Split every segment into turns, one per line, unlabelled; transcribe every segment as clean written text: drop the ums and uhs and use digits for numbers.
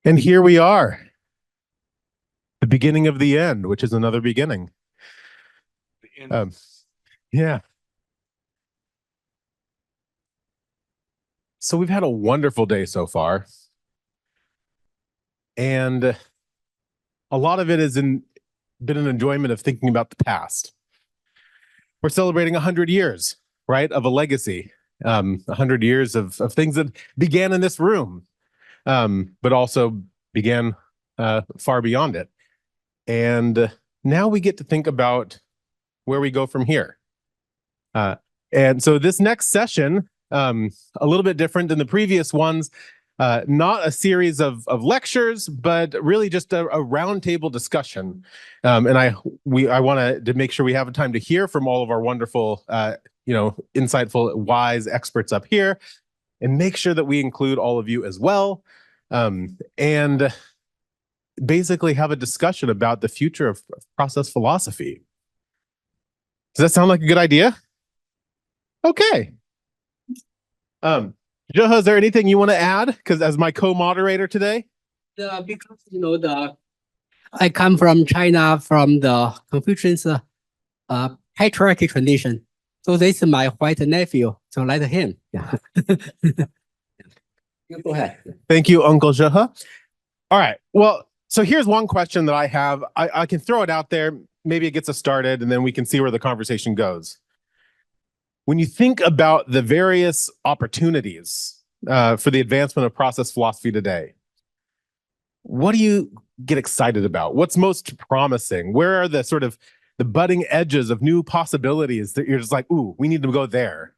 And here we are, the beginning of the end, which is another beginning. Yeah. So we've had a wonderful day so far. And a lot of it has been an enjoyment of thinking about the past. We're celebrating 100 years, right, of a legacy, 100 years of things that began in this room, but also began far beyond it. And now we get to think about where we go from here. And so this next session, a little bit different than the previous ones, not a series of lectures, but really just a roundtable discussion. And I want to make sure we have a time to hear from all of our wonderful, insightful, wise experts up here, and make sure that we include all of you as well. And basically have a discussion about the future of process philosophy. Does that sound like a good idea? Okay. Zhihe, is there anything you want to add? Because as my co-moderator today?
Because I come from China, from the Confucius patriarchy tradition. So this is my white nephew. So let him. Yeah. You go ahead.
Thank you, Uncle Zhihe. All right. Well, so here's one question that I have. I can throw it out there. Maybe it gets us started, and then we can see where the conversation goes. When you think about the various opportunities for the advancement of process philosophy today, what do you get excited about? What's most promising? Where are the sort of the budding edges of new possibilities that you're just like, ooh, we need to go there?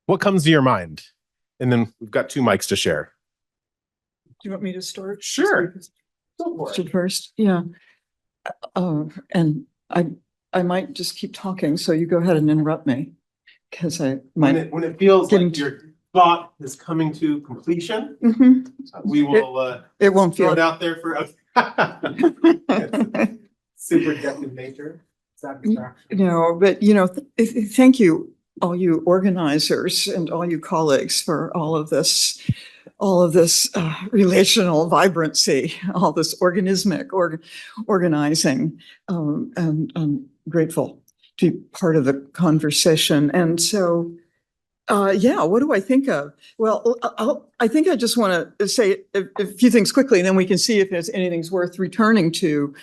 What comes to your mind? And then we've got 2 mics to share.
Do you want me to start?
Sure.
First, yeah. And I might just keep talking, so you go ahead and interrupt me, because I might.
When it feels like your thought is coming to completion, we will.
It won't
throw
feel
it out there for us. Super objective nature.
No, but thank you, all you organizers and all you colleagues, for all of this relational vibrancy, all this organismic organizing, and I'm grateful to be part of the conversation. And so, what do I think of? Well, I think I just want to say a few things quickly, and then we can see if there's anything's worth returning to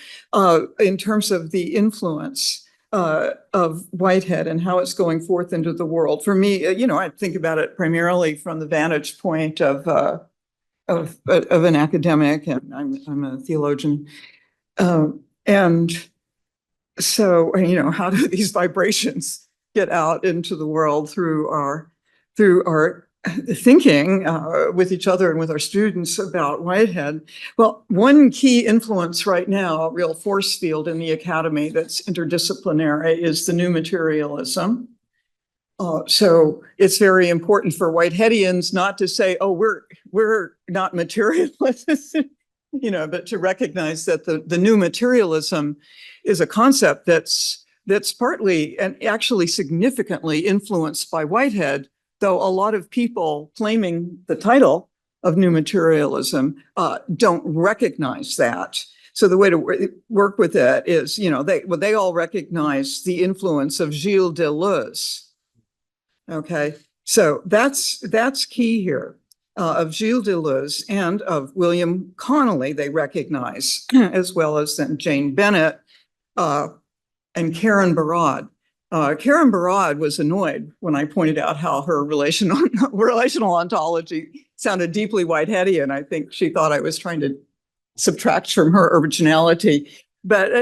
in terms of the influence of Whitehead and how it's going forth into the world. For me, I think about it primarily from the vantage point of an academic, and I'm a theologian, and so how do these vibrations get out into the world through our thinking with each other and with our students about Whitehead? Well, one key influence right now, a real force field in the academy that's interdisciplinary, is the new materialism. So it's very important for Whiteheadians not to say, "Oh, we're not materialists," but to recognize that the new materialism is a concept that's partly and actually significantly influenced by Whitehead, though a lot of people claiming the title of new materialism don't recognize that. So the way to work with it is, they all recognize the influence of Gilles Deleuze. Okay, so that's key here, of Gilles Deleuze and of William Connolly, they recognize, as well as then Jane Bennett and Karen Barad. Karen Barad was annoyed when I pointed out how her relational ontology sounded deeply Whiteheadian. I think she thought I was trying to subtract from her originality, but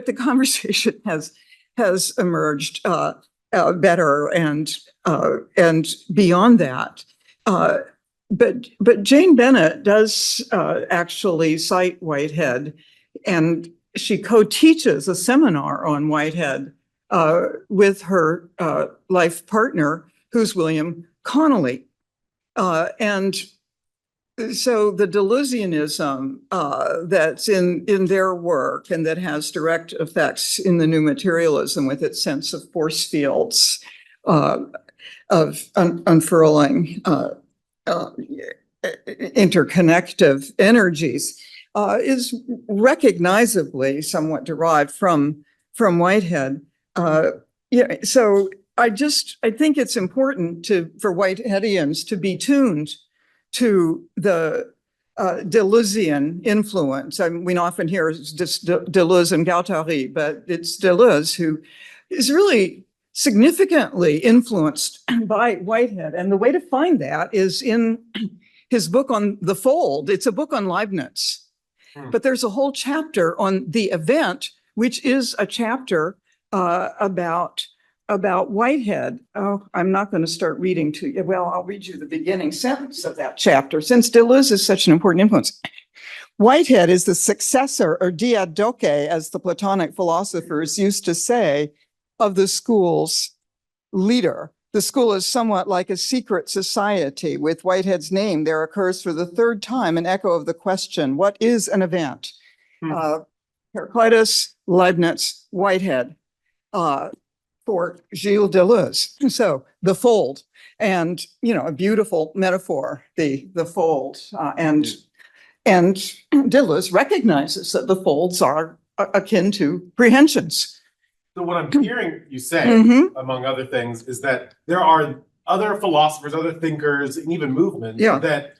the conversation has emerged better and beyond that. But Jane Bennett does actually cite Whitehead, and she co-teaches a seminar on Whitehead with her life partner, who's William Connolly. And so the Deleuzianism that's in their work and that has direct effects in the new materialism with its sense of force fields, of unfurling interconnective energies, is recognizably somewhat derived from Whitehead. Yeah, so I think it's important for Whiteheadians to be tuned to the Deleuzian influence. I mean, we often hear just Deleuze and Guattari, but it's Deleuze who is really significantly influenced by Whitehead. And the way to find that is in his book on The Fold. It's a book on Leibniz, but there's a whole chapter on the event, which is a chapter about Whitehead. Oh, I'm not going to start reading to you. Well, I'll read you the beginning sentence of that chapter, since Deleuze is such an important influence. Whitehead is the successor, or diadoche, as the Platonic philosophers used to say, of the school's leader. The school is somewhat like a secret society. With Whitehead's name, there occurs for the third time an echo of the question, what is an event? Heraclitus, Leibniz, Whitehead, for Gilles Deleuze. So the fold, and a beautiful metaphor, the fold, and Deleuze recognizes that the folds are akin to prehensions.
So what I'm hearing you say, among other things, is that there are other philosophers, other thinkers, and even movements that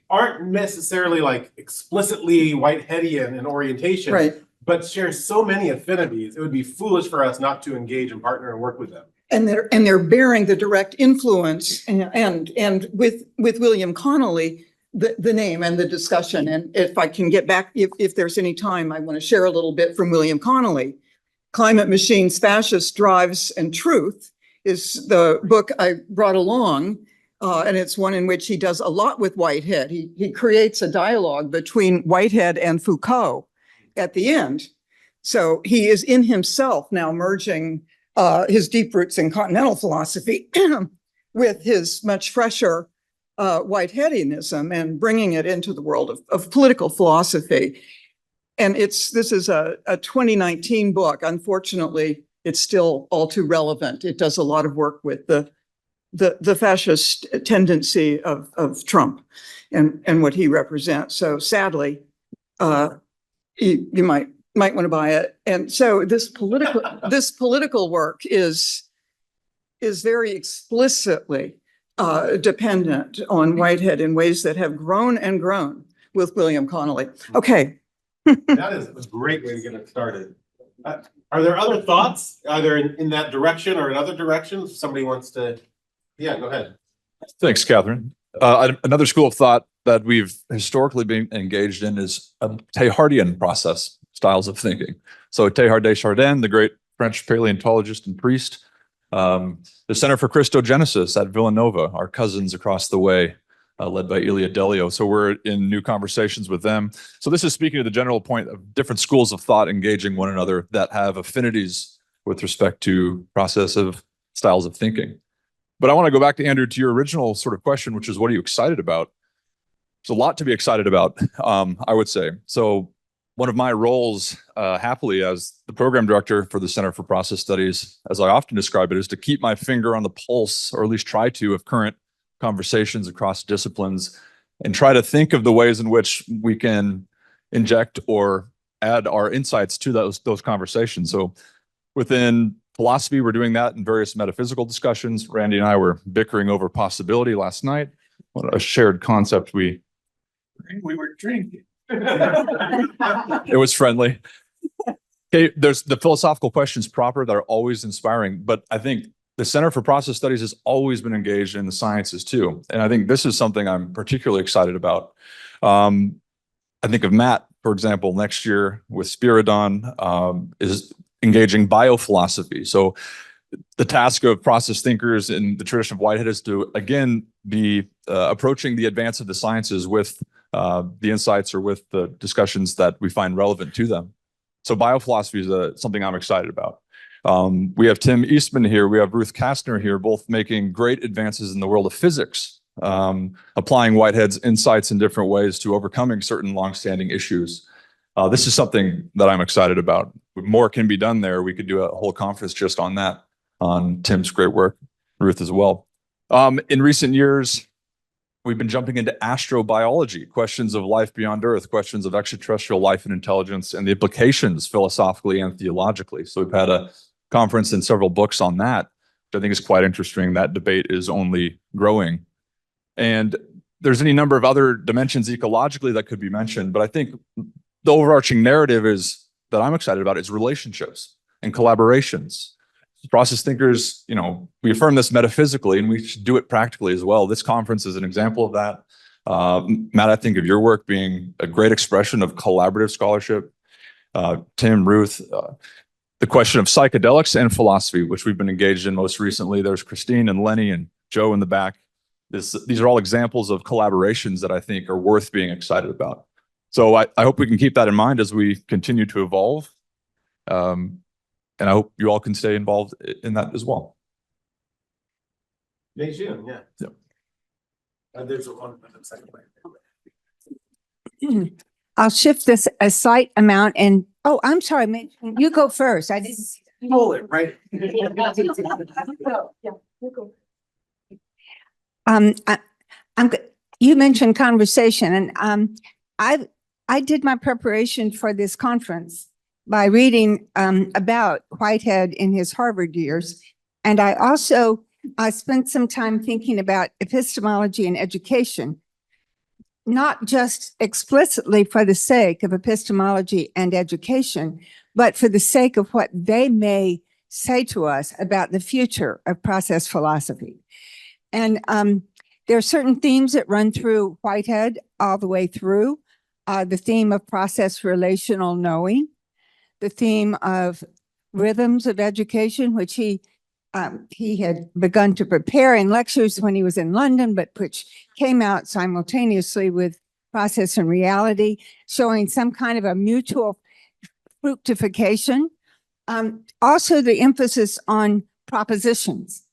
aren't necessarily like explicitly Whiteheadian in orientation,
right,
but share so many affinities. It would be foolish for us not to engage and partner and work with them.
And they're bearing the direct influence, and with William Connolly, the name and the discussion. And if I can get back, if there's any time, I want to share a little bit from William Connolly. Climate Machines, Fascist Drives, and Truth is the book I brought along. And it's one in which he does a lot with Whitehead. He creates a dialogue between Whitehead and Foucault at the end. So he is in himself now merging his deep roots in continental philosophy with his much fresher Whiteheadianism and bringing it into the world of political philosophy. And this is a 2019 book. Unfortunately, it's still all too relevant. It does a lot of work with the fascist tendency of Trump and what he represents. So sadly, you might want to buy it. And so this political work is very explicitly dependent on Whitehead in ways that have grown and grown with William Connolly. Okay.
That is a great way to get it started. Are there other thoughts, either in that direction or in other directions? If somebody wants to, yeah, go ahead.
Thanks, Catherine. Another school of thought that we've historically been engaged in is Teilhardian process styles of thinking. So Teilhard de Chardin, the great French paleontologist and priest, the Center for Christogenesis at Villanova, our cousins across the way, led by Ilia Delio. So we're in new conversations with them. So this is speaking to the general point of different schools of thought engaging one another that have affinities with respect to process of styles of thinking. But I want to go back to Andrew, to your original sort of question, which is, what are you excited about? There's a lot to be excited about, I would say. So one of my roles, happily, as the program director for the Center for Process Studies, as I often describe it, is to keep my finger on the pulse, or at least try to, of current conversations across disciplines, and try to think of the ways in which we can inject or add our insights to those conversations. So within philosophy, we're doing that in various metaphysical discussions. Randy and I were bickering over possibility last night. What a shared concept we were drinking. It was friendly. Okay, there's the philosophical questions proper that are always inspiring, but I think the Center for Process Studies has always been engaged in the sciences too. And I think this is something I'm particularly excited about. I think of Matt, for example, next year with Spiridon, is engaging biophilosophy. So the task of process thinkers in the tradition of Whitehead is to, again, be approaching the advance of the sciences with the insights or with the discussions that we find relevant to them. So biophilosophy is something I'm excited about. We have Tim Eastman here. We have Ruth Kastner here, both making great advances in the world of physics, applying Whitehead's insights in different ways to overcoming certain longstanding issues. This is something that I'm excited about. More can be done there. We could do a whole conference just on that, on Tim's great work, Ruth as well. In recent years, We've been jumping into astrobiology, questions of life beyond Earth, questions of extraterrestrial life and intelligence, and the implications philosophically and theologically. So we've had a conference and several books on that, which I think is quite interesting. That debate is only growing. And there's any number of other dimensions ecologically that could be mentioned, but I think the overarching narrative is that I'm excited about is relationships and collaborations. Process thinkers, we affirm this metaphysically, and we should do it practically as well. This conference is an example of that. Matt, I think of your work being a great expression of collaborative scholarship. Tim, Ruth, the question of psychedelics and philosophy, which we've been engaged in most recently. There's Christine and Lenny and Joe in the back. These are all examples of collaborations that I think are worth being excited about. So I hope we can keep that in mind as we continue to evolve. And I hope you all can stay involved in that as well.
Meijun, yeah.
Yep.
There's one second.
I'll shift this a slight amount and, oh, I'm sorry, you go first. I didn't.
Hold it, right?
You mentioned conversation, and I did my preparation for this conference by reading about Whitehead in his Harvard years, and I also spent some time thinking about epistemology and education, not just explicitly for the sake of epistemology and education, but for the sake of what they may say to us about the future of process philosophy. And there are certain themes that run through Whitehead all the way through. The theme of process relational knowing, the theme of rhythms of education, which he had begun to prepare in lectures when he was in London, but which came out simultaneously with Process and Reality, showing some kind of a mutual fructification. Also, the emphasis on propositions.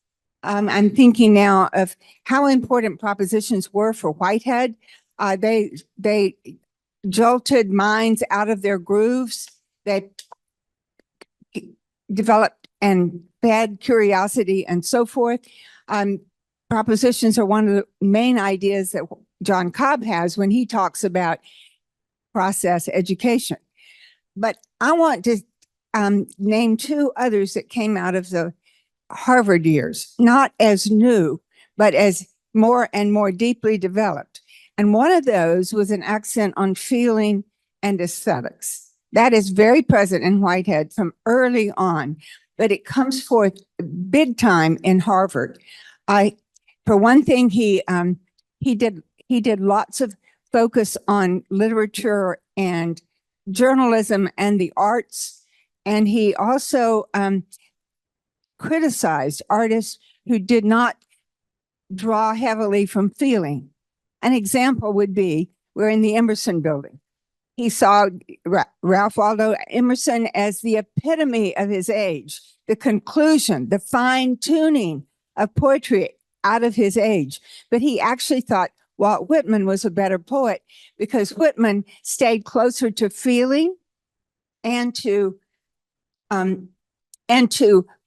I'm thinking now of how important propositions were for Whitehead. They jolted minds out of their grooves. They developed and fed curiosity and so forth. Propositions are one of the main ideas that John Cobb has when he talks about process education. But I want to name two others that came out of the Harvard years, not as new, but as more and more deeply developed. And one of those was an accent on feeling and aesthetics. That is very present in Whitehead from early on, but it comes forth big time in Harvard. For one thing, he did lots of focus on literature and journalism and the arts, and he also criticized artists who did not draw heavily from feeling. An example would be, we're in the Emerson building. He saw Ralph Waldo Emerson as the epitome of his age, the conclusion, the fine tuning of poetry out of his age. But he actually thought Walt Whitman was a better poet because Whitman stayed closer to feeling and to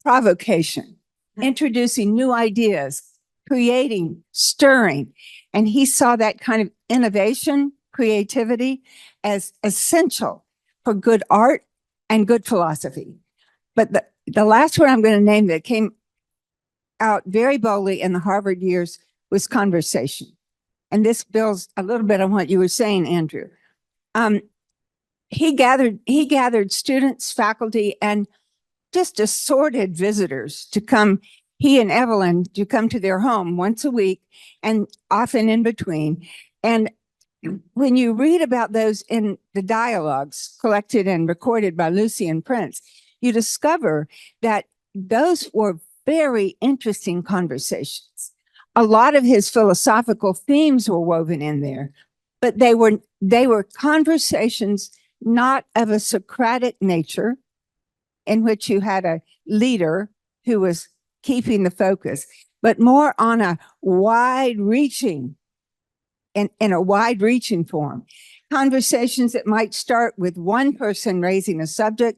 provocation, introducing new ideas, creating, stirring. And he saw that kind of innovation, creativity as essential for good art and good philosophy. But the last one I'm going to name that came out very boldly in the Harvard years was conversation. And this builds a little bit on what you were saying, Andrew. He gathered students, faculty, and just assorted visitors to come, he and Evelyn, to come to their home once a week and often in between. And when you read about those in the dialogues collected and recorded by Lucy and Prince, you discover that those were very interesting conversations. A lot of his philosophical themes were woven in there, but they were conversations not of a Socratic nature, in which you had a leader who was keeping the focus, but more on a wide-reaching, in a wide-reaching form. Conversations that might start with one person raising a subject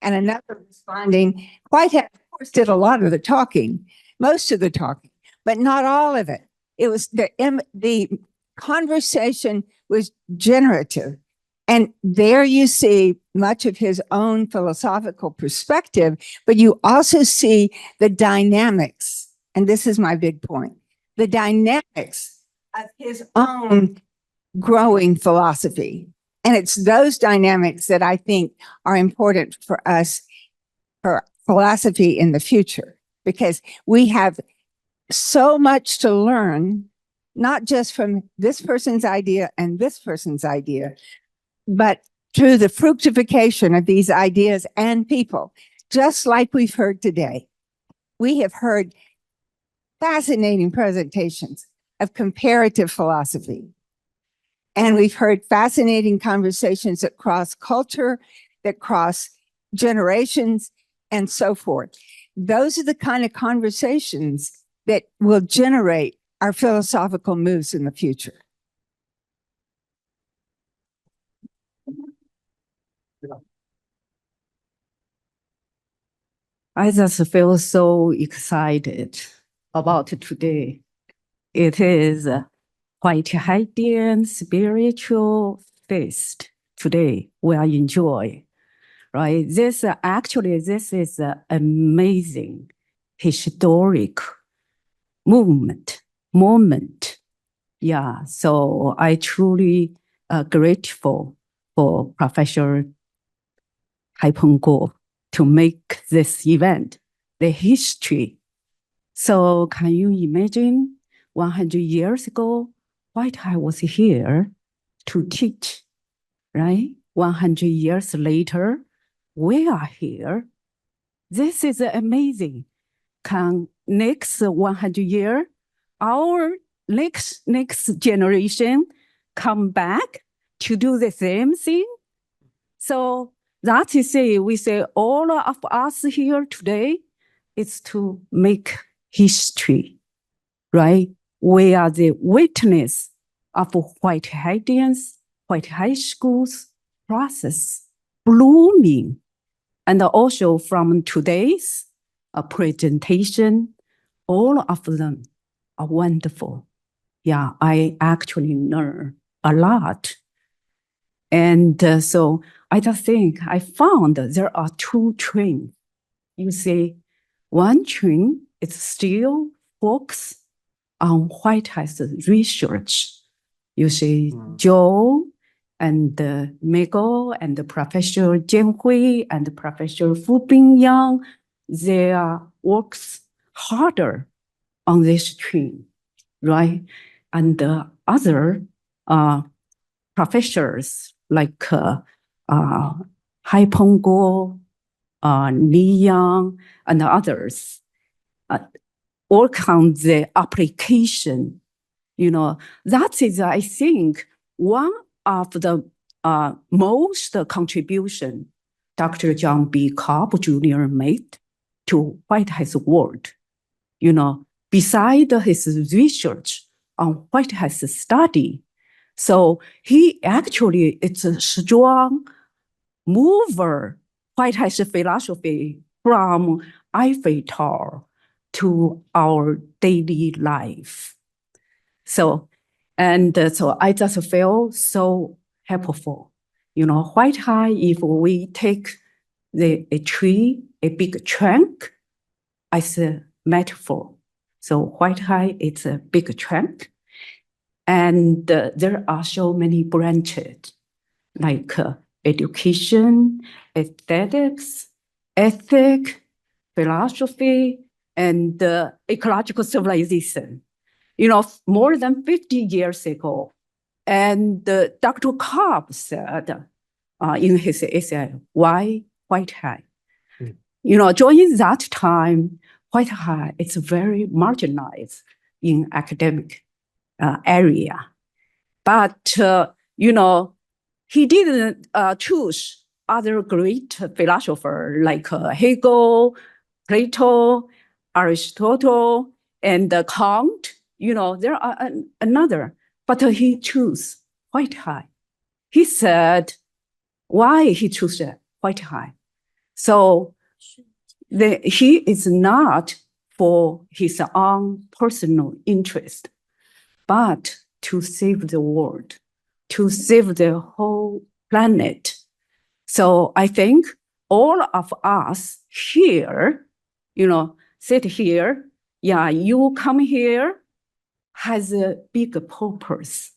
and another responding. Whitehead, of course, did a lot of the talking, most of the talking, but not all of it. It was the conversation was generative. And there you see much of his own philosophical perspective, but you also see the dynamics. And this is my big point, the dynamics of his own growing philosophy. And it's those dynamics that I think are important for us, for philosophy in the future, because we have so much to learn, not just from this person's idea and this person's idea, but through the fructification of these ideas and people, just like we've heard today. We have heard fascinating presentations of comparative philosophy. And we've heard fascinating conversations that cross culture, that cross generations, and so forth. Those are the kind of conversations that will generate our philosophical moves in the future.
I just feel so excited about today. It is a Whiteheadian spiritual feast today we are enjoy, right? This is an amazing historic moment. Yeah, so I truly grateful for Professor Haipeng Guo to make this event, the history. So can you imagine 100 years ago, Whitehead was here to teach, right? 100 years later, we are here. This is amazing. Can next 100 year, our next generation come back to do the same thing? So that is it. We say all of us here today is to make history, right? We are the witness of Whiteheadians, Whitehead schools process blooming. And also from today's presentation, all of them are wonderful. Yeah, I actually learned a lot. And so I just think I found there are two trains. You see, one train is still focused on Whitehead's research. You see, Joe and Mego and Professor Jian Hui and Professor Fu Bingyang, their works harder on this train, right? And the other professors like Haipeng Guo, Li Yang, and others work on the application. You know, that is, I think, one of the most contribution Dr. John B. Cobb Jr. made to Whitehead's world. You know, beside his research on Whitehead's study, so he actually is a strong mover, Whitehead's philosophy from Eiffel Tower to our daily life. So, so I just feel so helpful. You know, Whitehead, if we take a tree, a big trunk, as a metaphor. So Whitehead is a big trunk. And there are so many branches, like education, aesthetics, ethics, philosophy, and ecological civilization. You know, more than 50 years ago. And Dr. Cobb said in his essay, why Whitehead? You know, during that time, Whitehead is very marginalized in academic area. But, you know, he didn't choose other great philosophers like Hegel, Plato, Aristotle, and Kant. You know, there are another, but he chose Whitehead. He said why he chose Whitehead. So he is not for his own personal interest, but to save the world, to save the whole planet. So I think all of us here, sit here, you come here has a big purpose,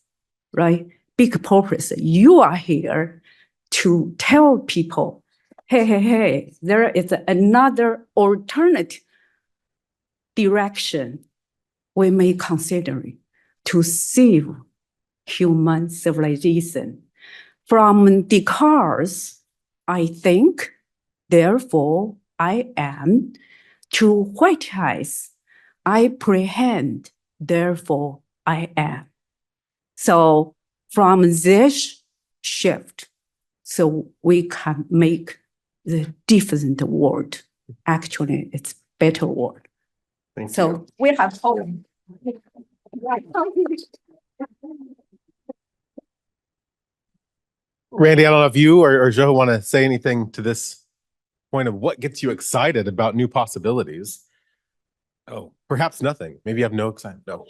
right? Big purpose. You are here to tell people, hey, there is another alternative direction we may consider to save human civilization. From Descartes, I think, therefore I am, to Whitehead, I apprehend, therefore I am. So from this shift, so we can make the different world. Actually, it's better world.
Thank you.
So we have hope.
Randy, I don't know if you or Zhihe want to say anything to this point of what gets you excited about new possibilities. Oh, perhaps nothing. Maybe you have no excitement. No.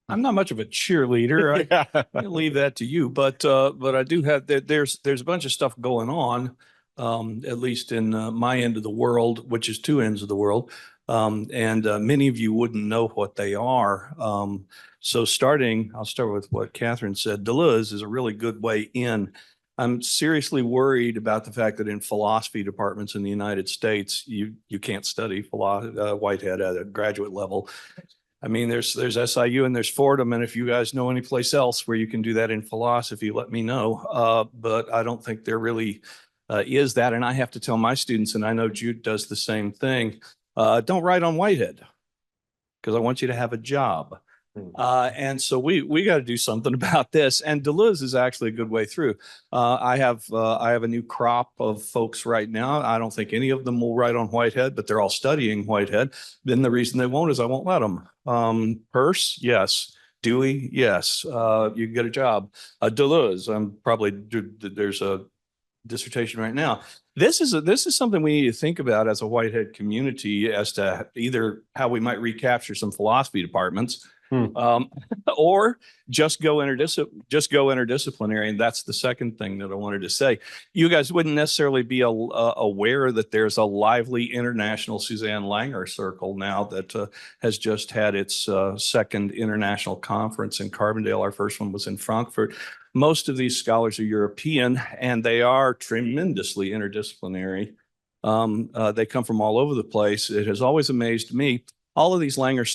I'm not much of a cheerleader. I leave that to you, but I do have there's a bunch of stuff going on, at least in my end of the world, which is two ends of the world, and many of you wouldn't know what they are. So I'll start with what Catherine said. Deleuze is a really good way in. I'm seriously worried about the fact that in philosophy departments in the United States, you can't study Whitehead at a graduate level. I mean, there's SIU and there's Fordham, and if you guys know any place else where you can do that in philosophy, let me know. But I don't think there really is that, and I have to tell my students, and I know Jude does the same thing. Don't write on Whitehead because I want you to have a job. And so we got to do something about this. And Deleuze is actually a good way through. I have a new crop of folks right now. I don't think any of them will write on Whitehead, but they're all studying Whitehead. Then the reason they won't is I won't let them. Peirce, yes. Dewey, yes. You can get a job. Deleuze, there's a dissertation right now. This is something we need to think about as a Whitehead community as to either how we might recapture some philosophy departments. Or just go interdisciplinary. And that's the second thing that I wanted to say. You guys wouldn't necessarily be aware that there's a lively international Suzanne Langer circle now that has just had its second international conference in Carbondale. Our first one was in Frankfurt. Most of these scholars are European, and they are tremendously interdisciplinary. They come from all over the place. It has always amazed me. All of these Langer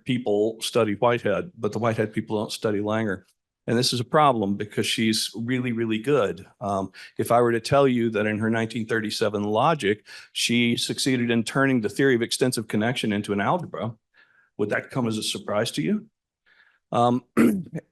people study Whitehead, but the Whitehead people don't study Langer. And this is a problem because she's really, really good. If I were to tell you that in her 1937 logic, she succeeded in turning the theory of extensive connection into an algebra, would that come as a surprise to you?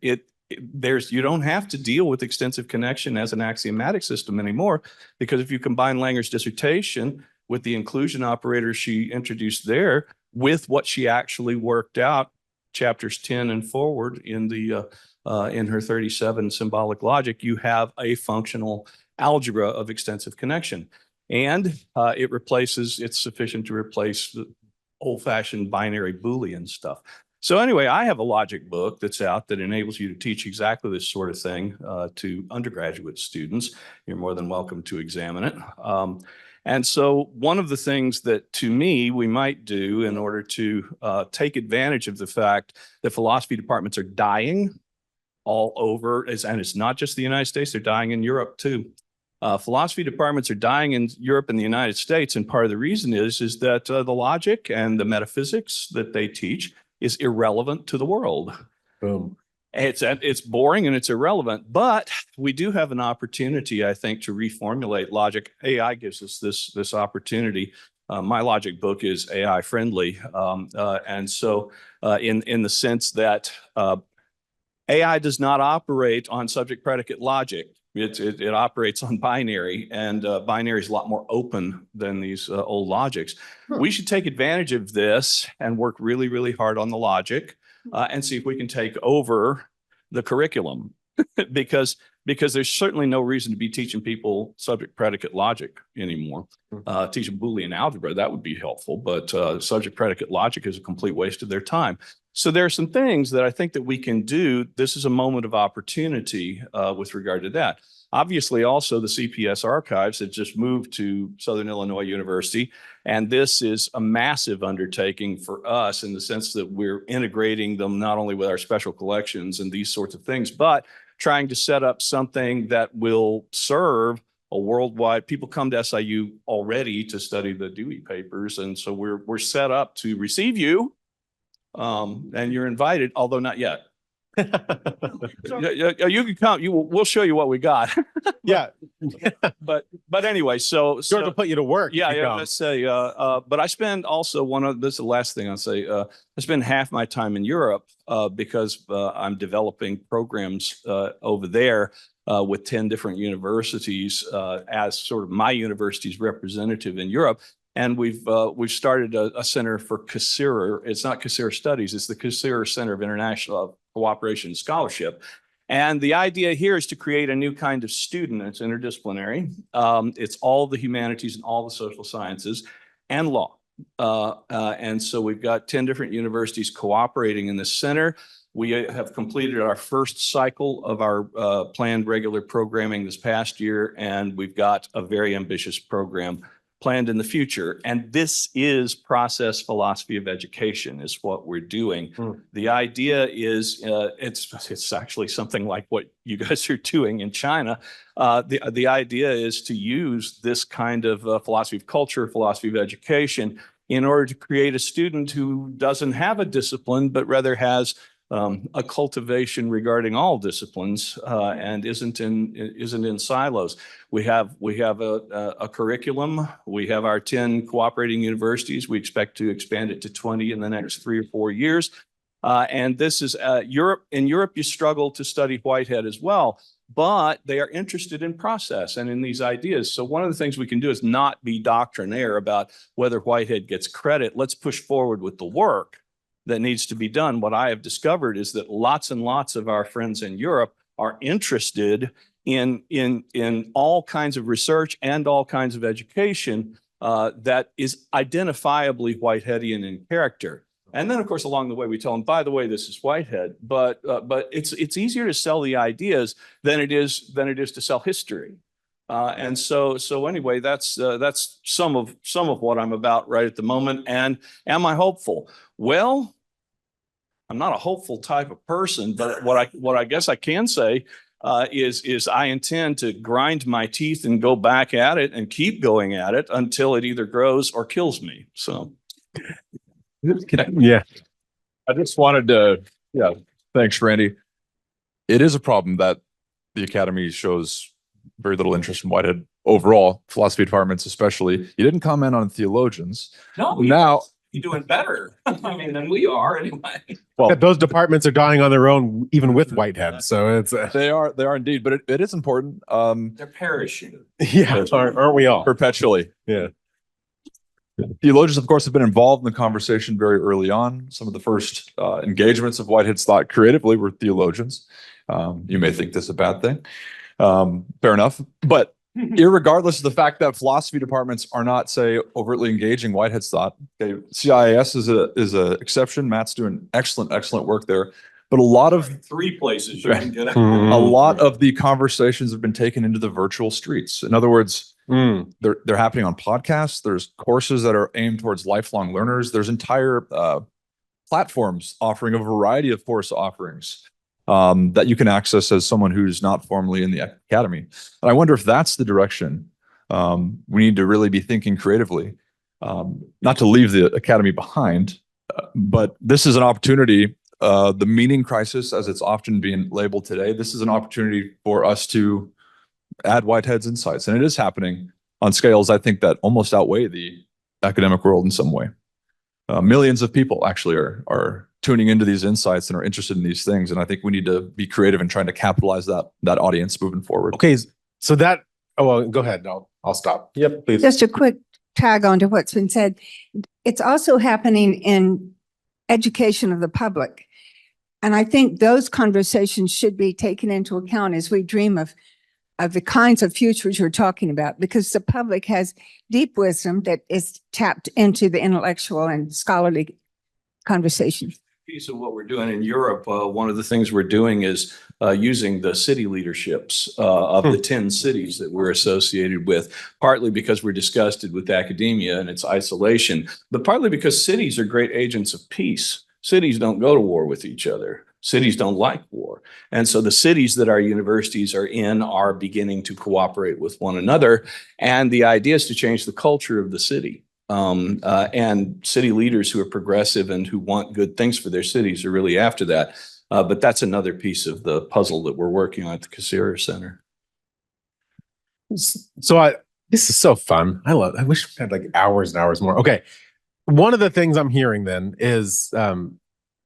You don't have to deal with extensive connection as an axiomatic system anymore, because if you combine Langer's dissertation with the inclusion operator she introduced there, with what she actually worked out, chapters 10 and forward in her 37 symbolic logic, you have a functional algebra of extensive connection. And it's sufficient to replace the old-fashioned binary Boolean stuff. So anyway, I have a logic book that's out that enables you to teach exactly this sort of thing to undergraduate students. You're more than welcome to examine it. And so one of the things that, to me, we might do in order to take advantage of the fact that philosophy departments are dying all over, and it's not just the United States, they're dying in Europe too. Philosophy departments are dying in Europe and the United States, and part of the reason is that the logic and the metaphysics that they teach is irrelevant to the world.
Boom.
It's boring and it's irrelevant, but we do have an opportunity, I think, to reformulate logic. AI gives us this opportunity. My logic book is AI friendly, and so in the sense that AI does not operate on subject predicate logic. It operates on binary, and binary is a lot more open than these old logics. We should take advantage of this and work really, really hard on the logic and see if we can take over the curriculum because there's certainly no reason to be teaching people subject predicate logic anymore. Teach them Boolean algebra, that would be helpful, but subject predicate logic is a complete waste of their time. So there are some things that I think that we can do. This is a moment of opportunity with regard to that. Obviously, also the CPS archives have just moved to Southern Illinois University, and this is a massive undertaking for us in the sense that we're integrating them not only with our special collections and these sorts of things, but trying to set up something that will serve a worldwide. People come to SIU already to study the Dewey papers, and so we're set up to receive you, and you're invited, although not yet. You can come. We'll show you what we got.
Yeah.
But anyway, so
Sort of put you to work.
yeah,
if you
yeah.
come.
Let's say, but I spend also this is the last thing I'll say. I spend half my time in Europe because I'm developing programs over there with 10 different universities as sort of my university's representative in Europe. And we've started a center for Auxier. It's not Auxier Studies. It's the Auxier Center of International Cooperation and Scholarship. And the idea here is to create a new kind of student. It's interdisciplinary. It's all the humanities and all the social sciences and law. And so we've got 10 different universities cooperating in this center. We have completed our first cycle of our planned regular programming this past year, and we've got a very ambitious program planned in the future. And this is process philosophy of education is what we're doing. The idea is it's actually something like what you guys are doing in China. The idea is to use this kind of philosophy of culture, philosophy of education in order to create a student who doesn't have a discipline, but rather has a cultivation regarding all disciplines and isn't in silos. We have a curriculum. We have our 10 cooperating universities. We expect to expand it to 20 in the next 3 or 4 years. And this is Europe. In Europe, you struggle to study Whitehead as well, but they are interested in process and in these ideas. So one of the things we can do is not be doctrinaire about whether Whitehead gets credit. Let's push forward with the work that needs to be done. What I have discovered is that lots and lots of our friends in Europe are interested in all kinds of research and all kinds of education that is identifiably Whiteheadian in character. And then, of course, along the way, we tell them, by the way, this is Whitehead. But it's easier to sell the ideas than it is to sell history. And so anyway, that's some of what I'm about right at the moment. And am I hopeful? Well, I'm not a hopeful type of person, but what I guess I can say is I intend to grind my teeth and go back at it and keep going at it until it either grows or kills me. So,
Yeah.
I just wanted to, thanks, Randy. It is a problem that the Academy shows very little interest in Whitehead overall, philosophy departments especially. You didn't comment on theologians.
no,
Now,
you're doing better. I mean, than we are anyway.
well,
Those departments are dying on their own, even with Whitehead. So it's
they are indeed, but it is important.
They're perishing.
yeah, aren't we all?
Perpetually.
Yeah.
Theologians, of course, have been involved in the conversation very early on. Some of the first engagements of Whitehead's thought creatively were theologians. You may think this is a bad thing. Fair enough. But irregardless of the fact that philosophy departments are not, say, overtly engaging Whitehead's thought, okay, CIS is a exception. Matt's doing excellent work there. But a lot of
3 places you can get it.
a lot of the conversations have been taken into the virtual streets. In other words, they're happening on podcasts. There's courses that are aimed towards lifelong learners. There's entire platforms offering a variety of course offerings that you can access as someone who's not formally in the academy. And I wonder if that's the direction we need to really be thinking creatively, not to leave the academy behind, but this is an opportunity. The meaning crisis, as it's often being labeled today, this is an opportunity for us to add Whitehead's insights. And it is happening on scales, I think, that almost outweigh the academic world in some way. Millions of people actually are tuning into these insights and are interested in these things. And I think we need to be creative in trying to capitalize that audience moving forward.
Okay, so that. Oh well, go ahead. I'll stop. Yep, please.
Just a quick tag on to what's been said. It's also happening in education of the public. And I think those conversations should be taken into account as we dream of the kinds of futures you're talking about, because the public has deep wisdom that is tapped into the intellectual and scholarly conversation.
piece of what we're doing in Europe, one of the things we're doing is using the city leaderships of the 10 cities that we're associated with, partly because we're disgusted with academia and its isolation, but partly because cities are great agents of peace. Cities don't go to war with each other. Cities don't like war. And so the cities that our universities are in are beginning to cooperate with one another. And the idea is to change the culture of the city. And city leaders who are progressive and who want good things for their cities are really after that. But that's another piece of the puzzle that we're working on at the Auxier Center.
So this is so fun. I wish we had like hours and hours more. Okay. One of the things I'm hearing then is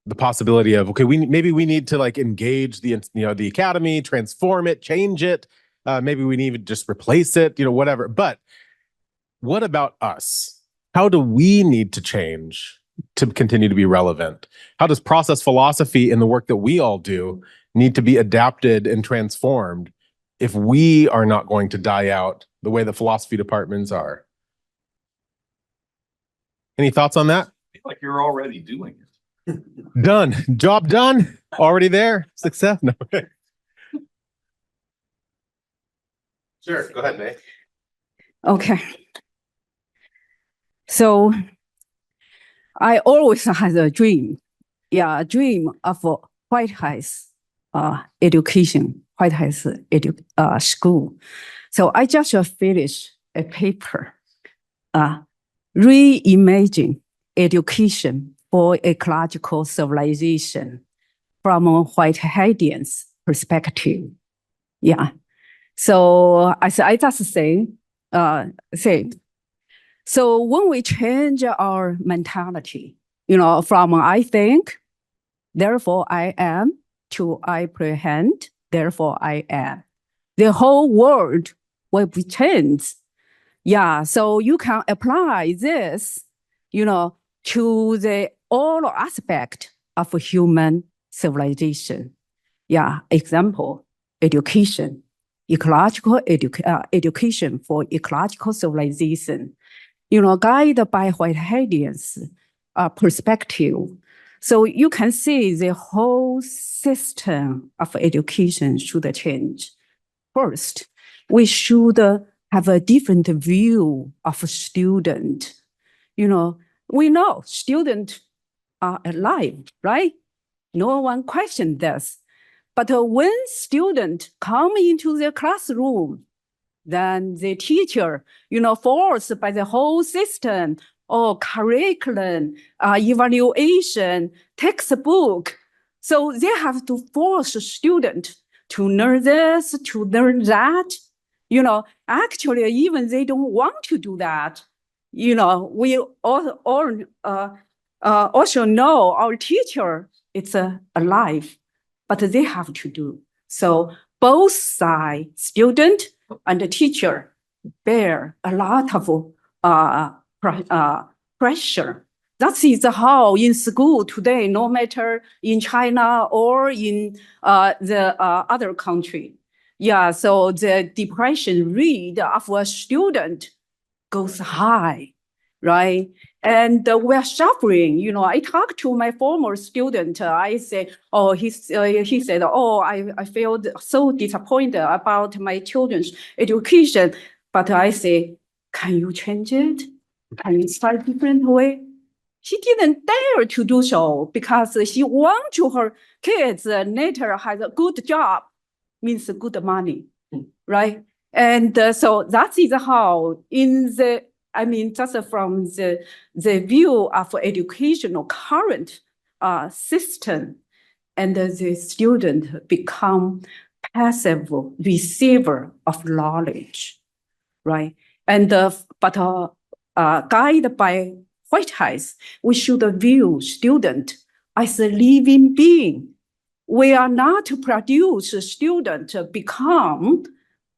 the possibility of, okay, maybe we need to like engage the academy, transform it, change it. Maybe we need to just replace it, whatever. But what about us? How do we need to change to continue to be relevant? How does process philosophy in the work that we all do need to be adapted and transformed if we are not going to die out the way the philosophy departments are? Any thoughts on that?
I feel like you're already doing it.
Done. Job done. Already there. Success. No. Sure. Go ahead, May.
Okay. So I always had a dream. Yeah, a dream of Whitehead's education, Whitehead's school. So I just finished a paper, Reimagine Education for Ecological Civilization from a Whiteheadian's perspective. Yeah. So I just say, so when we change our mentality, from I think, therefore I am, to I apprehend, therefore I am, the whole world will be changed. Yeah, so you can apply this, to the all aspect of human civilization. Yeah, example, education, ecological education for ecological civilization. Guided by Whiteheadian's perspective. So you can see the whole system of education should change. First, we should have a different view of a student. We know students are alive, right? No one questions this. But when students come into the classroom, then the teacher, forced by the whole system or curriculum, evaluation, textbook. So they have to force a student to learn this, to learn that. Actually, even they don't want to do that. We also know our teacher is alive, but they have to do. So both sides, student and the teacher, bear a lot of pressure. That is how in school today, no matter in China or in the other country. Yeah, so the depression rate of a student goes high, right? And we're suffering. I talked to my former student. I say, he said, I feel so disappointed about my children's education. But I say, can you change it? Can you start a different way? She didn't dare to do so because she wants her kids later has a good job, means good money, right? And so that is how just from the view of educational current system, and the student become passive receiver of knowledge, right? And guided by Whitehead, we should view student as a living being. We are not to produce a student become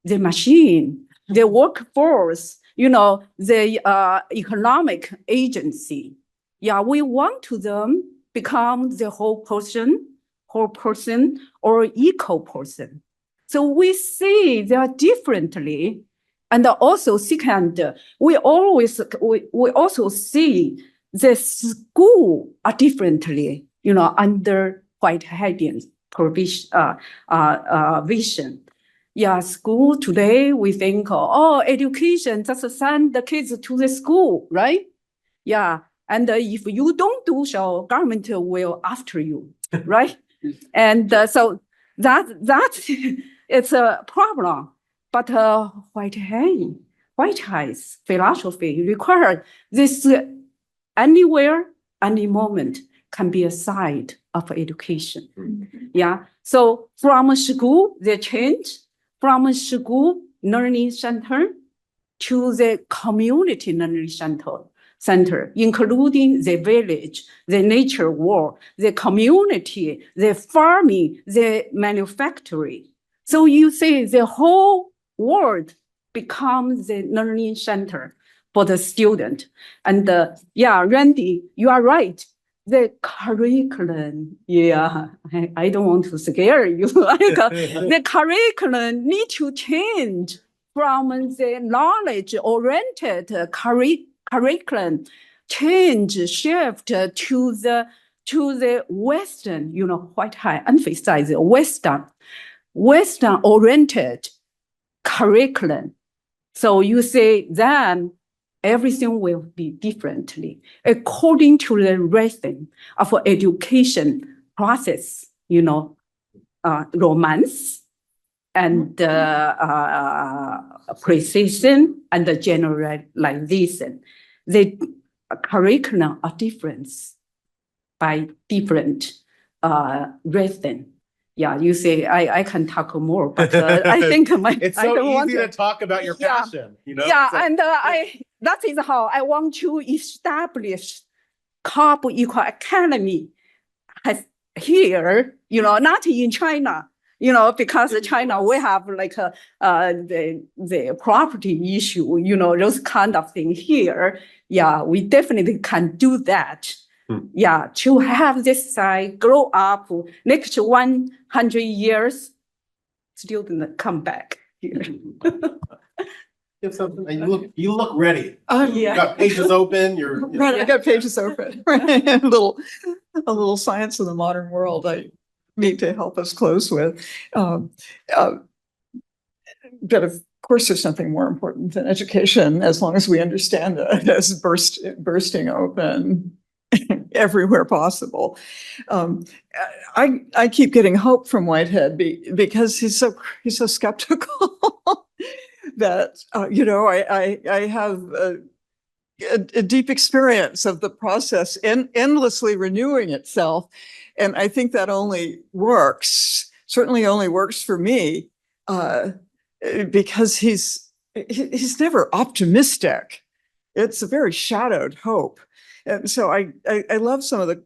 the machine, the workforce, the economic agency. Yeah, we want to them become the whole person or equal person. So we see them differently. And also second, we also see the school differently. under Whiteheadian vision. Yeah, school today, we think, oh, education, just send the kids to the school, right? Yeah, and if you don't do so, government will after you, right? And so that's it's a problem. But Whitehead's philosophy required this anywhere, any moment can be a side of education. Yeah. So from school, they change from school learning center to the community learning center, including the village, the nature world, the community, the farming, the manufacturing. So you see the whole world becomes the learning center for the student. And yeah, Randy, you are right. The curriculum, yeah, I don't want to scare you. The curriculum need to change from the knowledge-oriented curriculum, shift to the Western, Whitehead emphasize Western-oriented curriculum. So you say then everything will be differently according to the rhythm of education process, romance and precision and the generalization. The curriculum are different by different rhythm. Yeah, you say I can talk more, but I think
it's
I
so
don't want
easy to talk about your
Yeah.
passion.
Yeah, and that is how I want to establish co-equal academy has here, not in China, because China, we have like the property issue, those kind of things here. Yeah, we definitely can do that. Yeah, to have this side grow up next 100 years, student come back here.
You look ready.
Yeah.
You got pages open.
Right, I got pages open. Right, a little science of the modern world. I need to help us close with. But of course, there's something more important than education, as long as we understand it as bursting open everywhere possible. I keep getting hope from Whitehead because he's so skeptical that I have a deep experience of the process endlessly renewing itself, and I think that certainly only works for me because he's never optimistic. It's a very shadowed hope. And so I love some of the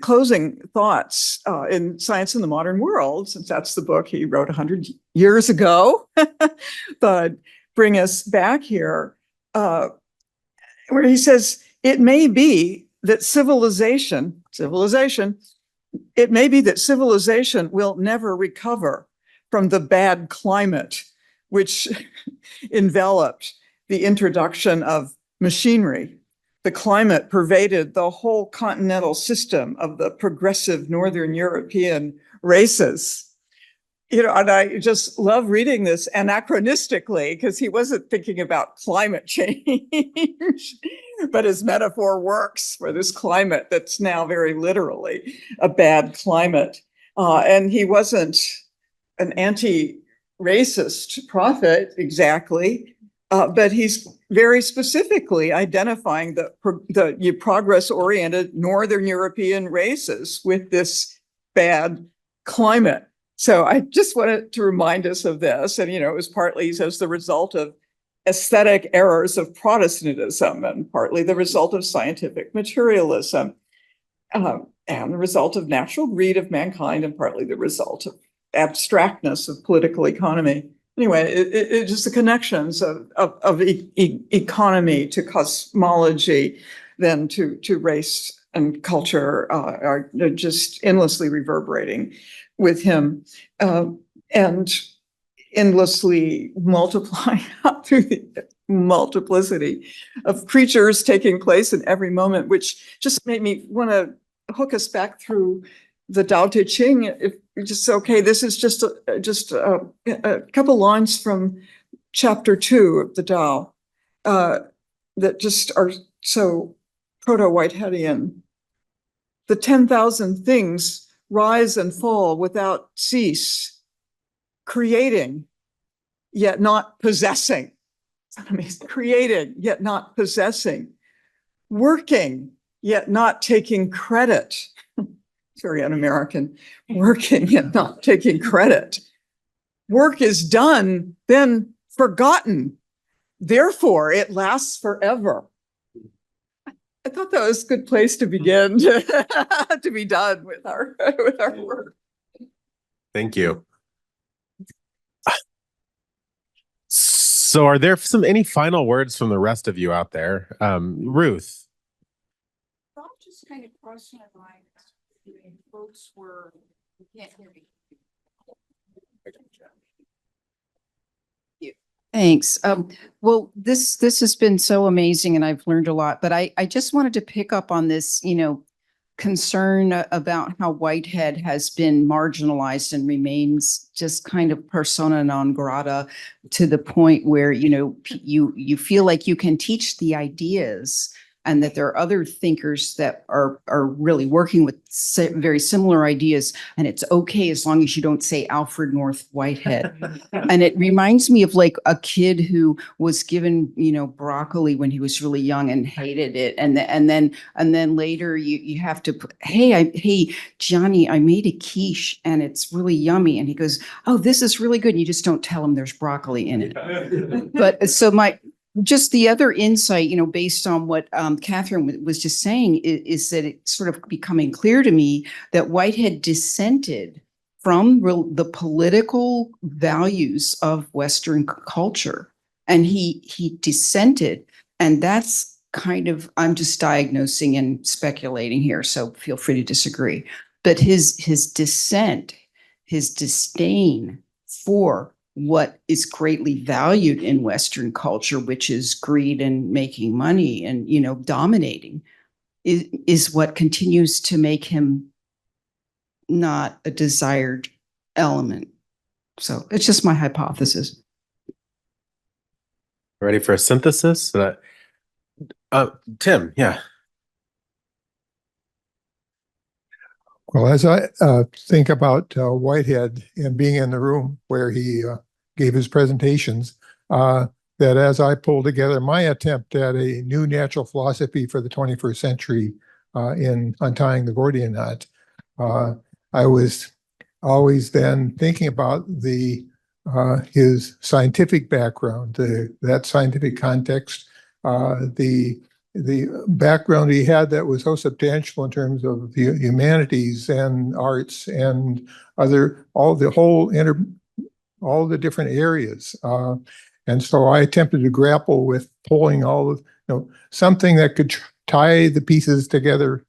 closing thoughts in Science in the Modern World, since that's the book he wrote 100 years ago, but bring us back here, where he says, it may be that civilization will never recover from the bad climate which enveloped the introduction of machinery. The climate pervaded the whole continental system of the progressive Northern European races. And I just love reading this anachronistically, because he wasn't thinking about climate change, but his metaphor works for this climate that's now very literally a bad climate. And he wasn't an anti-racist prophet exactly, but he's very specifically identifying the progress-oriented Northern European races with this bad climate. So I just wanted to remind us of this. And, it was partly, he says, the result of aesthetic errors of Protestantism, and partly the result of scientific materialism, and the result of natural greed of mankind, and partly the result of abstractness of political economy. Anyway, it just the connections of economy to cosmology, then to race and culture are just endlessly reverberating with him, and endlessly multiplying up through the multiplicity of creatures taking place in every moment, which just made me want to hook us back through the Tao Te Ching. If you just say, okay, this is just a couple lines from chapter 2 of the Tao that just are so proto-Whiteheadian. The 10,000 things rise and fall without cease, creating, yet not possessing. I mean, creating, yet not possessing, working, yet not taking credit. It's very un-American. Working, yet not taking credit. Work is done, then forgotten. Therefore, it lasts forever. I thought that was a good place to begin to be done with our work.
Thank you. So are there any final words from the rest of you out there? Ruth.
I'm just kind of crossing my mind. Folks were, you can't hear me.
Thanks. Well, this has been so amazing and I've learned a lot, but I just wanted to pick up on this, concern about how Whitehead has been marginalized and remains just kind of persona non grata to the point where, you feel like you can teach the ideas and that there are other thinkers that are really working with very similar ideas. And it's okay as long as you don't say Alfred North Whitehead. And it reminds me of like a kid who was given, broccoli when he was really young and hated it. And then later you have to, hey, Johnny, I made a quiche and it's really yummy. And he goes, oh, this is really good. And you just don't tell him there's broccoli in it. But so just the other insight, based on what Catherine was just saying, is that it's sort of becoming clear to me that Whitehead dissented from the political values of Western culture. And he dissented. And that's kind of, I'm just diagnosing and speculating here, so feel free to disagree. But his dissent, his disdain for what is greatly valued in Western culture, which is greed and making money and, dominating, is what continues to make him not a desired element. So it's just my hypothesis.
Ready for a synthesis? Tim, yeah.
Well, as I think about Whitehead and being in the room where he gave his presentations, that as I pulled together my attempt at a new natural philosophy for the 21st century in untying the Gordian knot, I was always then thinking about his scientific background, that scientific context, the background he had that was so substantial in terms of the humanities and arts and all the different areas. And so I attempted to grapple with pulling something that could tie the pieces together,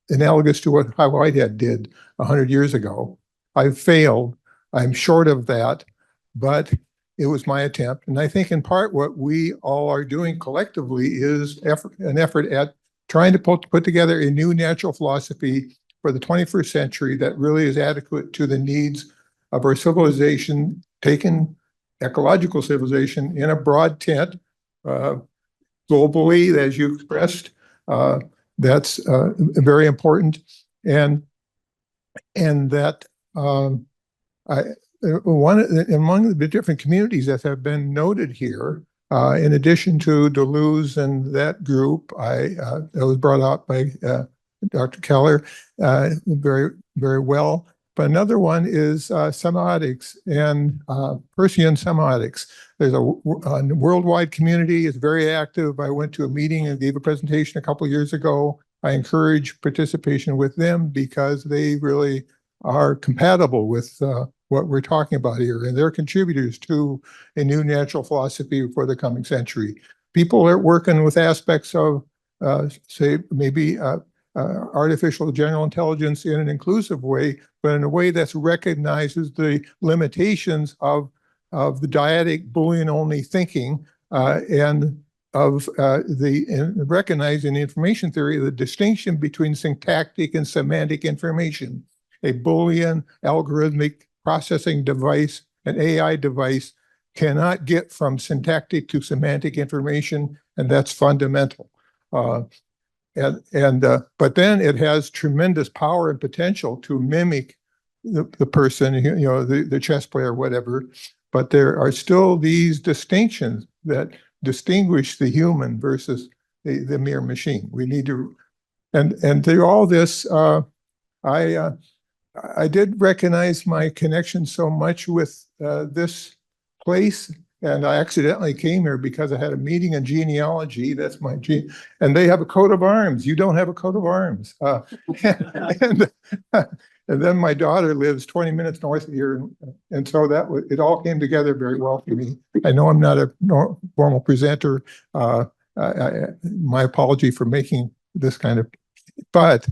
analogous to what Whitehead did 100 years ago. I failed. I'm short of that, but it was my attempt. And I think in part what we all are doing collectively is an effort at trying to put together a new natural philosophy for the 21st century that really is adequate to the needs of our civilization, taken ecological civilization in a broad tent, globally, as you expressed. That's very important. And that among the different communities that have been noted here, in addition to Deleuze and that group, that was brought out by Dr. Keller very, very well. But another one is semiotics and Persian semiotics. There's a worldwide community. It's very active. I went to a meeting and gave a presentation a couple of years ago. I encourage participation with them because they really are compatible with what we're talking about here, and they're contributors to a new natural philosophy for the coming century. People are working with aspects of, say, maybe artificial general intelligence in an inclusive way, but in a way that recognizes the limitations of the dyadic Boolean-only thinking and recognizing information theory, the distinction between syntactic and semantic information. A Boolean algorithmic processing device, an AI device, cannot get from syntactic to semantic information, and that's fundamental. But then it has tremendous power and potential to mimic the person, the chess player, whatever. But there are still these distinctions that distinguish the human versus the mere machine. We need to, and through all this, I did recognize my connection so much with this place, and I accidentally came here because I had a meeting in genealogy. That's my gene, and they have a coat of arms. You don't have a coat of arms, and then my daughter lives 20 minutes north of here, and so it all came together very well for me. I know I'm not a formal presenter. My apology for making this kind of, but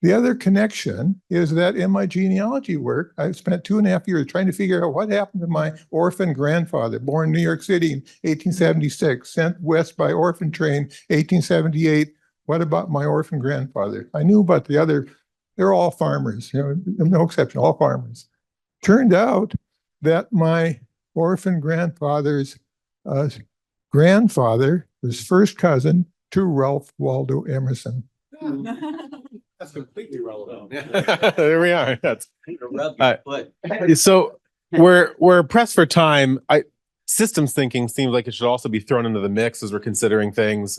the other connection is that in my genealogy work, I spent 2.5 years trying to figure out what happened to my orphan grandfather, born in New York City in 1876, sent west by orphan train, 1878. What about my orphan grandfather? I knew about the other. They're all farmers, no exception, all farmers. Turned out that my orphan grandfather's grandfather was first cousin to Ralph Waldo Emerson.
That's completely relevant. There we are. That's so we're pressed for time. Systems thinking seems like it should also be thrown into the mix as we're considering things.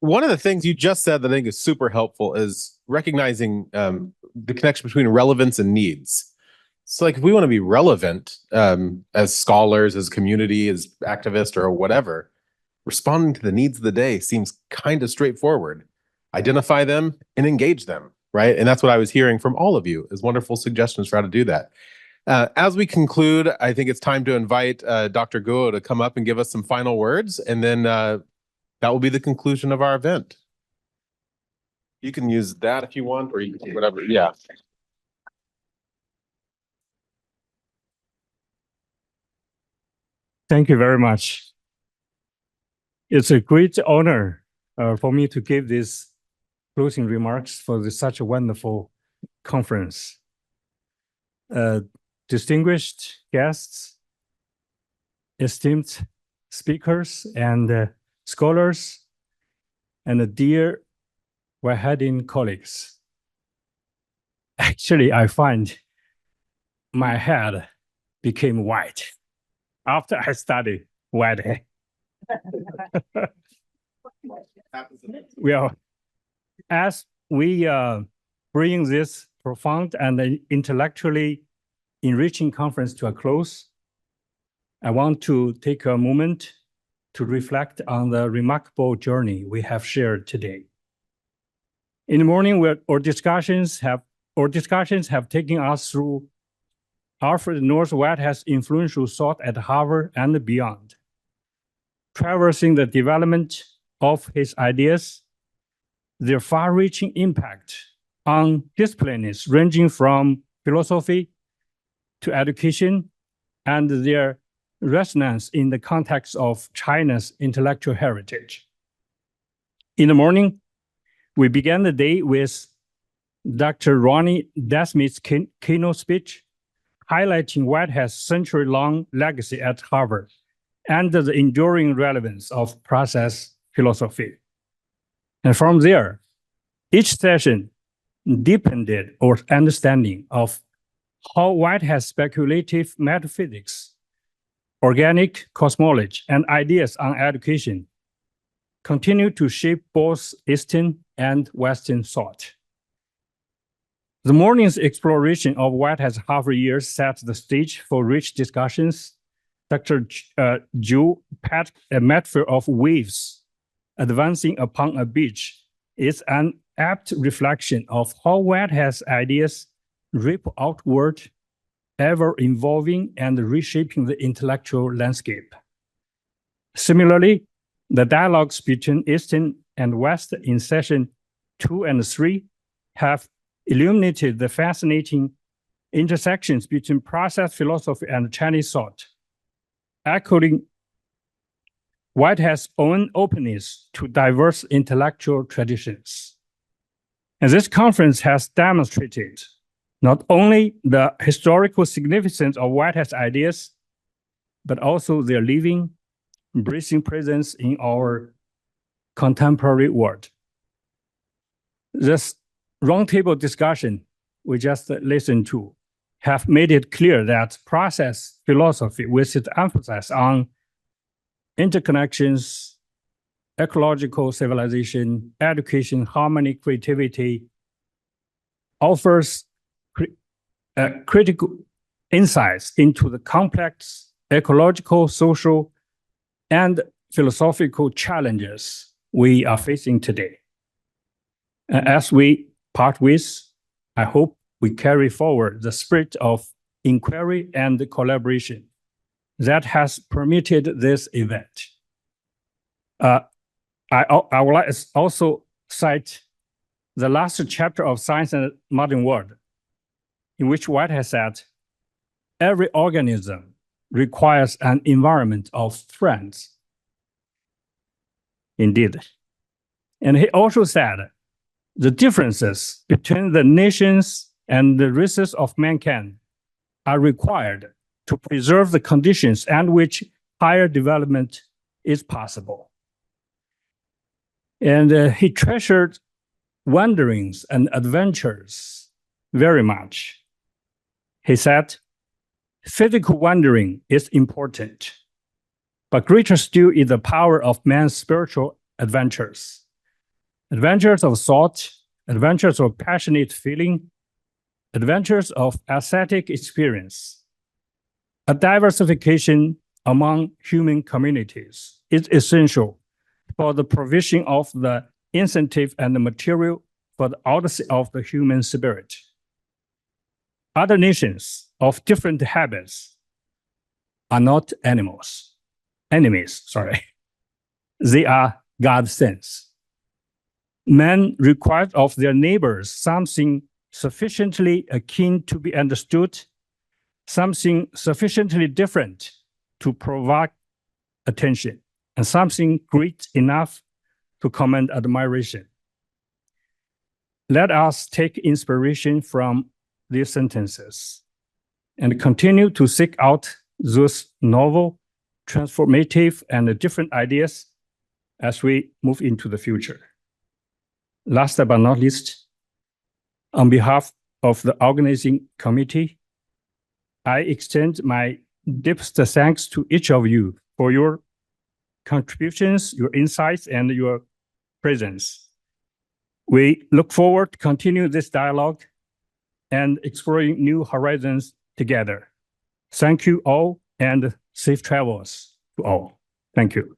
One of the things you just said that I think is super helpful is recognizing the connection between relevance and needs. So like if we want to be relevant as scholars, as community, as activists or whatever, responding to the needs of the day seems kind of straightforward. Identify them and engage them, right? And that's what I was hearing from all of you is wonderful suggestions for how to do that. As we conclude, I think it's time to invite Dr. Guo to come up and give us some final words, and then that will be the conclusion of our event. You can use that if you want, or you can whatever. Yeah.
Thank you very much. It's a great honor for me to give this closing remarks for such a wonderful conference. Distinguished guests, esteemed speakers and scholars, and dear Whiteheadian colleagues. Actually, I find my head became white after I studied Whitehead. Well, as we bring this profound and intellectually enriching conference to a close, I want to take a moment to reflect on the remarkable journey we have shared today. In the morning, our discussions have taken us through Alfred North Whitehead's influential thought at Harvard and beyond, traversing the development of his ideas, their far-reaching impact on disciplines ranging from philosophy to education, and their resonance in the context of China's intellectual heritage. In the morning, we began the day with Dr. Ronnie Desmith's keynote speech, highlighting Whitehead's century-long legacy at Harvard and the enduring relevance of process philosophy. And from there, each session deepened our understanding of how Whitehead's speculative metaphysics, organic cosmology, and ideas on education continue to shape both Eastern and Western thought. The morning's exploration of Whitehead's Harvard years set the stage for rich discussions. Dr. Zhu packed a metaphor of waves advancing upon a beach is an apt reflection of how Whitehead's ideas ripple outward, ever evolving and reshaping the intellectual landscape. Similarly, the dialogues between Eastern and West in session 2 and 3 have illuminated the fascinating intersections between process philosophy and Chinese thought, echoing Whitehead's own openness to diverse intellectual traditions. And this conference has demonstrated not only the historical significance of Whitehead's ideas, but also their living, breathing presence in our contemporary world. This roundtable discussion we just listened to have made it clear that process philosophy, with its emphasis on interconnections, ecological civilization, education, harmony, creativity, offers critical insights into the complex ecological, social, and philosophical challenges we are facing today. And as we part with, I hope we carry forward the spirit of inquiry and collaboration that has permitted this event. I would like to also cite the last chapter of Science and the Modern World, in which Whitehead said, every organism requires an environment of friends. Indeed. And he also said, the differences between the nations and the races of mankind are required to preserve the conditions under which higher development is possible. And he treasured wanderings and adventures very much. He said, physical wandering is important, but greater still is the power of man's spiritual adventures. Adventures of thought, adventures of passionate feeling, adventures of aesthetic experience. A diversification among human communities is essential for the provision of the incentive and the material for the odyssey of the human spirit. Other nations of different habits are not enemies. They are godsends. Men require of their neighbors something sufficiently akin to be understood, something sufficiently different to provoke attention, and something great enough to command admiration. Let us take inspiration from these sentences and continue to seek out those novel, transformative, and different ideas as we move into the future. Last but not least, on behalf of the organizing committee, I extend my deepest thanks to each of you for your contributions, your insights, and your presence. We look forward to continue this dialogue and exploring new horizons together. Thank you all, and safe travels to all. Thank you.